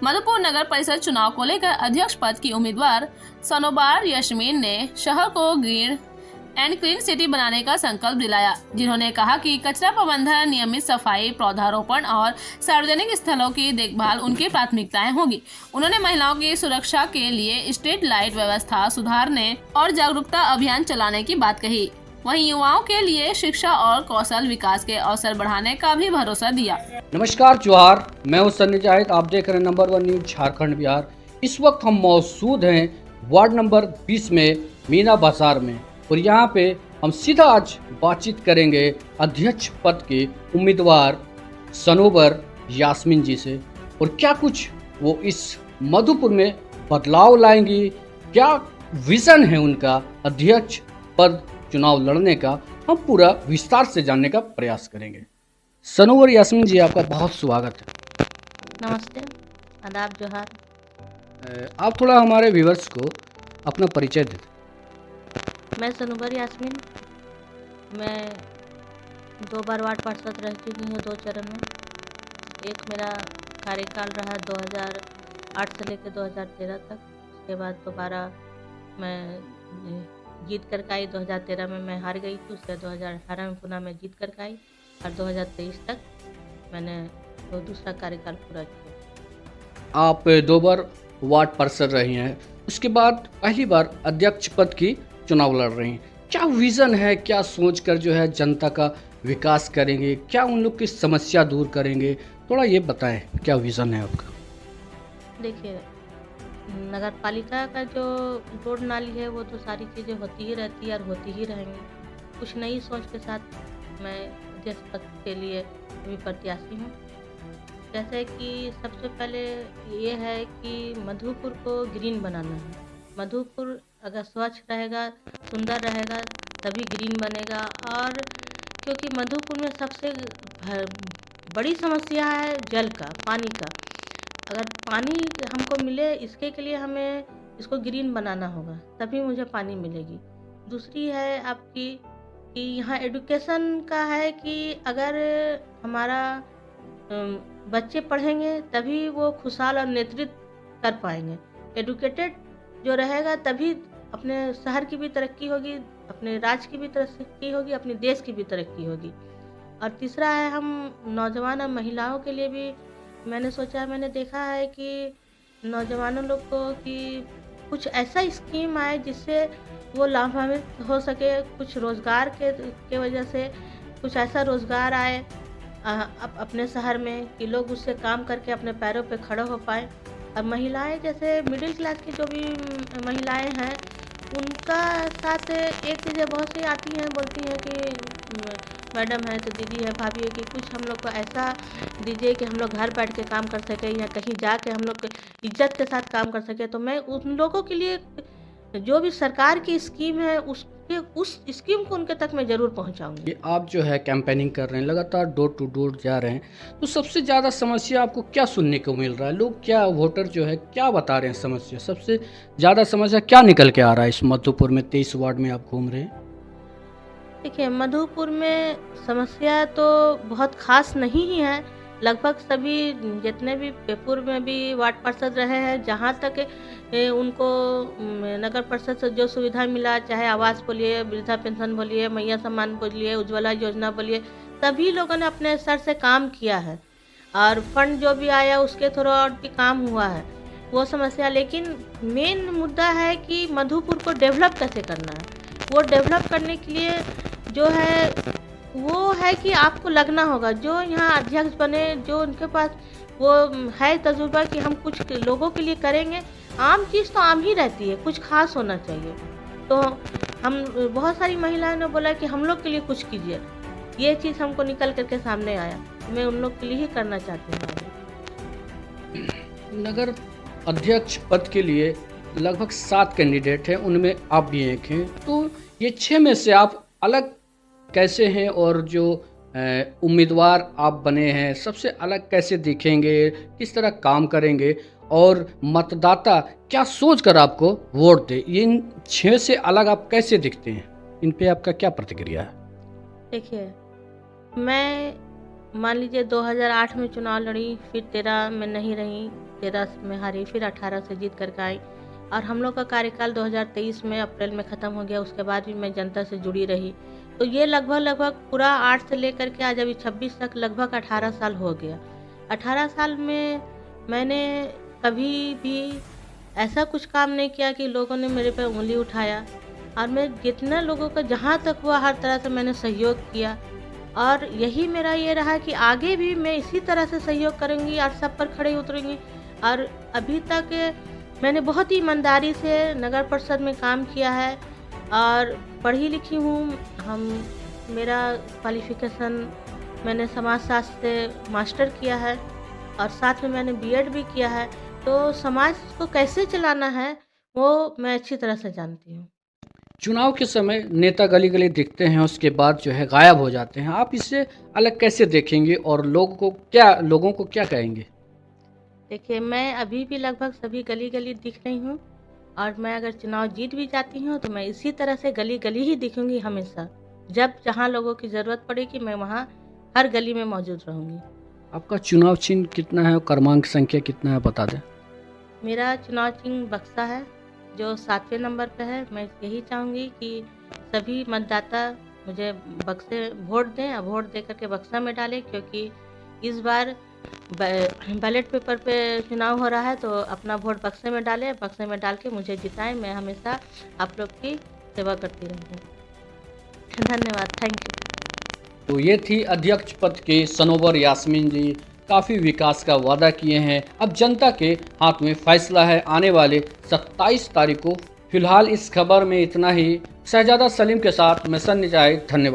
मधुपुर नगर परिषद चुनाव को लेकर अध्यक्ष पद की उम्मीदवार सनोबार यास्मीन ने शहर को ग्रीन एंड क्लीन सिटी बनाने का संकल्प दिलाया, जिन्होंने कहा कि कचरा प्रबंधन, नियमित सफाई, पौधारोपण और सार्वजनिक स्थलों की देखभाल उनकी प्राथमिकताएं होगी। उन्होंने महिलाओं की सुरक्षा के लिए स्ट्रीट लाइट व्यवस्था सुधारने और जागरूकता अभियान चलाने की बात कही। वहीं युवाओं के लिए शिक्षा और कौशल विकास के अवसर बढ़ाने का भी भरोसा दिया। नमस्कार, जोहार। मैं हूं सन्नी जाहिद। आप देख रहे हैं नंबर 1 न्यूज झारखंड बिहार। इस वक्त हम मौजूद हैं वार्ड नंबर 20 में मीना बाजार में, और यहाँ पे हम सीधा आज बातचीत करेंगे अध्यक्ष पद के उम्मीदवार सनोबर यास्मीन जी से, और क्या कुछ वो इस मधुपुर में बदलाव लाएंगी, क्या विजन है उनका अध्यक्ष पद चुनाव लड़ने का, हम पूरा विस्तार से जानने का प्रयास करेंगे। सनोबर यास्मीन जी, आपका बहुत स्वागत है। नमस्ते, आदाब, जोहार। आप थोड़ा हमारे व्यूअर्स को अपना परिचय दें। मैं सनोबर यास्मीन, मैं 2 बार वार्ड पार्षद रह चुकी हूँ, 2 चरण में। एक मेरा कार्यकाल रहा 2008 से लेकर 2013 तक। उसके बाद दोबारा मैं जीत कर आई। 2013 में मैं हार गई थी, उसके 2018 में पुनः मैं जीत कर आई, और 2023 तक मैंने दूसरा कार्यकाल पूरा किया। आप 2 बार वार्ड पार्षद रही हैं, उसके बाद पहली बार अध्यक्ष पद की चुनाव लड़ रही हैं। क्या विज़न है, क्या सोचकर जो है जनता का विकास करेंगे, क्या उन लोग की समस्या दूर करेंगे, थोड़ा ये बताएं, क्या विज़न है आपका? देखिए, नगर पालिका का जो रोड नाली है वो तो सारी चीज़ें होती ही रहती है और होती ही रहेंगी। कुछ नई सोच के साथ मैं अध्यक्ष पद के लिए भी प्रत्याशी हूँ। जैसे कि सबसे पहले ये है कि मधुपुर को ग्रीन बनाना है। मधुपुर अगर स्वच्छ रहेगा, सुंदर रहेगा, तभी ग्रीन बनेगा। और क्योंकि मधुपुर में सबसे बड़ी समस्या है जल का, पानी का। अगर पानी हमको मिले, इसके के लिए हमें इसको ग्रीन बनाना होगा, तभी मुझे पानी मिलेगी। दूसरी है आपकी कि यहाँ एजुकेशन का है कि अगर हमारा बच्चे पढ़ेंगे तभी वो खुशहाल और नेतृत्व कर पाएंगे। एडुकेटेड जो रहेगा तभी अपने शहर की भी तरक्की होगी, अपने राज्य की भी तरक्की होगी, अपने देश की भी तरक्की होगी। और तीसरा है, हम नौजवान और महिलाओं के लिए भी मैंने सोचा, मैंने देखा है कि नौजवानों लोग को कि कुछ ऐसा स्कीम आए जिससे वो लाभान्वित हो सके, कुछ रोज़गार के वजह से कुछ ऐसा रोज़गार आए अपने शहर में कि लोग उससे काम करके अपने पैरों पे खड़े हो पाए। और महिलाएं, जैसे मिडिल क्लास की जो भी महिलाएं हैं, उनका साथ एक चीज़ें बहुत सी आती हैं, बोलती हैं कि मैडम है तो दीदी है, भाभी है, कि कुछ हम लोग को ऐसा दीजिए कि हम लोग घर बैठ के काम कर सकें या कहीं जाके हम लोग इज्जत के साथ काम कर सकें। तो मैं उन लोगों के लिए जो भी सरकार की स्कीम है उस स्कीम को उनके तक मैं ज़रूर पहुंचाऊंगी। आप जो है कैंपेनिंग कर रहे हैं, लगातार डोर टू डोर जा रहे हैं, तो सबसे ज़्यादा समस्या आपको क्या सुनने को मिल रहा है? लोग क्या, वोटर जो है क्या बता रहे हैं समस्या? सबसे ज़्यादा समस्या क्या निकल के आ रहा है इस मधुपुर में? 23 वार्ड में आप घूम रहे हैं। देखिए, मधुपुर में समस्या तो बहुत खास नहीं ही है। लगभग सभी जितने भी पूर्व में भी वार्ड पार्षद रहे हैं, जहाँ तक उनको नगर परिषद से जो सुविधा मिला, चाहे आवास बोलिए, वृद्धा पेंशन बोलिए, मैया सम्मान बोलिए, उज्ज्वला योजना बोलिए, सभी लोगों ने अपने स्तर से काम किया है। और फंड जो भी आया उसके थ्रू और भी काम हुआ है, वो समस्या। लेकिन मेन मुद्दा है कि मधुपुर को डेवलप कैसे करना है। वो डेवलप करने के लिए जो है वो है कि आपको लगना होगा, जो यहाँ अध्यक्ष बने, जो उनके पास वो है तजुर्बा कि हम कुछ लोगों के लिए करेंगे। आम चीज़ तो आम ही रहती है, कुछ खास होना चाहिए। तो हम बहुत सारी महिलाओं ने बोला कि हम लोग के लिए कुछ कीजिए, ये चीज़ हमको निकल करके सामने आया। मैं उन लोग के लिए ही करना चाहती हूँ। नगर अध्यक्ष पद के लिए लगभग 7 कैंडिडेट हैं, उनमें आप भी एक हैं, तो ये 6 में से आप अलग कैसे हैं, और जो उम्मीदवार आप बने हैं सबसे अलग कैसे दिखेंगे, किस तरह काम करेंगे, और मतदाता क्या सोचकर आपको वोट दे, इन 6 से अलग आप कैसे दिखते हैं? इन पे आपका क्या प्रतिक्रिया है? देखिए, मैं मान लीजिए 2008 में चुनाव लड़ी, फिर 13 में नहीं रही, 13 में हारी, फिर 18 से जीत करके आई और हम लोग का कार्यकाल 2023 में अप्रैल में ख़त्म हो गया। उसके बाद भी मैं जनता से जुड़ी रही। तो ये लगभग पूरा 8 से लेकर के आज अभी 26 तक लगभग 18 साल हो गया। 18 साल में मैंने कभी भी ऐसा कुछ काम नहीं किया कि लोगों ने मेरे पे उंगली उठाया और मैं जितना लोगों का जहाँ तक हुआ हर तरह से मैंने सहयोग किया और यही मेरा ये रहा कि आगे भी मैं इसी तरह से सहयोग करूँगी और सब पर खड़े उतरूँगी। और अभी तक मैंने बहुत ही ईमानदारी से नगर परिषद में काम किया है और पढ़ी लिखी हूँ। मेरा क्वालिफ़िकेशन मैंने समाजशास्त्र से मास्टर किया है और साथ में मैंने बीएड भी किया है। तो समाज को कैसे चलाना है वो मैं अच्छी तरह से जानती हूँ। चुनाव के समय नेता गली गली दिखते हैं, उसके बाद जो है गायब हो जाते हैं। आप इससे अलग कैसे देखेंगे और लोगों को क्या कहेंगे? देखिए, मैं अभी भी लगभग सभी गली गली दिख रही हूँ और मैं अगर चुनाव जीत भी जाती हूँ तो मैं इसी तरह से गली गली ही दिखूंगी हमेशा। जब जहाँ लोगों की ज़रूरत पड़ेगी मैं वहाँ हर गली में मौजूद रहूँगी। आपका चुनाव चिन्ह कितना है और क्रमांक संख्या कितना है, बता दें। मेरा चुनाव चिन्ह बक्सा है जो 7वें नंबर पे है। मैं यही चाहूँगी कि सभी मतदाता मुझे बक्से वोट दें और वोट दे करके बक्सा में डालें, क्योंकि इस बार बैलेट पेपर पे चुनाव हो रहा है। तो अपना वोट बक्से में डालें, बक्से में डाल के मुझे जिताएं। मैं हमेशा आप लोग की सेवा करती रहूँगी। धन्यवाद, थैंक यू। तो ये थी अध्यक्ष पद के सनोवर यास्मीन जी। काफ़ी विकास का वादा किए हैं। अब जनता के हाथ में फैसला है आने वाले 27 तारीख को। फिलहाल इस खबर में इतना ही। शहजादा सलीम के साथ मैं सन्नी जाहिद, धन्यवाद।